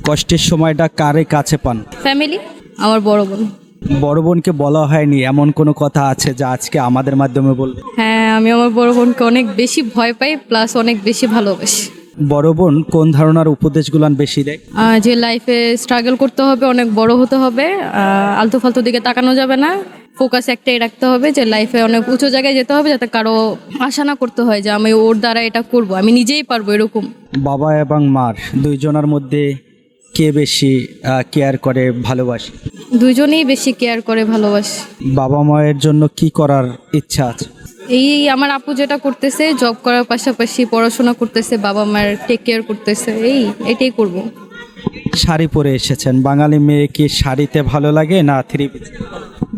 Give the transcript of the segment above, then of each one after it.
কষ্টের সময়টা কারে কাছে পান? ফ্যামিলি, আমার বড় বোন। বড় বোনকে বলা হয়নি এমন কোনো কথা আছে যা আজকে আমাদের মাধ্যমে বলবে? হ্যাঁ, আমি আমার বড় বোনকে অনেক বেশি ভয় পাই, প্লাস অনেক বেশি ভালোবাসি। বড় বোন কোন ধারণার উপদেশগুলান বেশি দেয়? যে লাইফে স্ট্রাগল করতে হবে, অনেক বড় হতে হবে, আলতু ফালতু দিকে তাকানো যাবে না, ফোকাস একটাই রাখতে হবে যে লাইফে অনেক উঁচু জায়গায় যেতে হবে, যাতে কারো আশা না করতে হয় যে আমি ওর দ্বারা এটা করব, আমি নিজেই পারবো, এরকম। বাবা এবং মার দুইজনের মধ্যে কে বেশি কেয়ার করে ভালোবাসে? দুইজনেই বেশি কেয়ার করে ভালোবাসি। বাবা মায়ের জন্য কি করার ইচ্ছা আছে? এই আমার আপু যেটা করতেছে, জব করার পাশাপাশি পড়াশোনা করতেছে, বাবা মায়ের টেক কেয়ার করতেছে, এটাই করব। শাড়ি পরে এসেছেন, বাঙালি মেয়ে কি শাড়িতে ভালো লাগে না থ্রি পিস?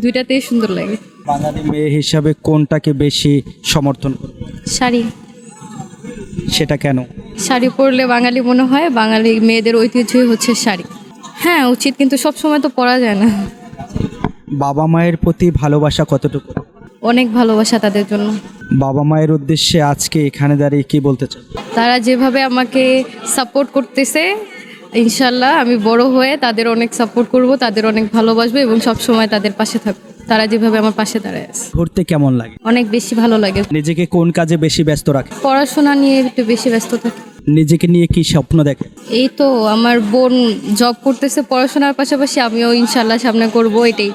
দুইটাতেই সুন্দর লাগে। বাঙালি মেয়ে হিসাবে কোনটাকে বেশি সমর্থন করবে? শাড়ি। সেটা কেন? শাড়ি পরলে বাঙালি মনে হয়, বাঙালি মেয়েদের ঐতিহ্যই হচ্ছে শাড়ি। হ্যাঁ উচিত, কিন্তু সব সময় তো পরা যায় না। বাবা মায়ের প্রতি ভালোবাসা কতটুকু? অনেক ভালোবাসা তাদের জন্য। বাবা মায়ের উদ্দেশ্যে আজকে এখানে দাঁড়িয়ে কি বলতে চান? তারা যেভাবে আমাকে সাপোর্ট করতেছে, ইনশাল্লাহ আমি বড় হয়ে তাদের অনেক সাপোর্ট করব, তাদের অনেক ভালোবাসবো এবং সব সময় তাদের পাশে থাকবো, তারা যেভাবে আমার পাশে দাঁড়ায় আছে। ঘুরতে কেমন লাগে? অনেক বেশি ভালো লাগে। নিজেকে কোন কাজে বেশি ব্যস্ত রাখে? পড়াশোনা নিয়ে একটু বেশি ব্যস্ত থাকি। নিজেকে নিয়ে কি স্বপ্ন দেখে? এই তো আমার বোন জব করতেছে পড়াশোনার পাশাপাশি, আমিও ইনশাল্লাহ সামনে করব, এটাই।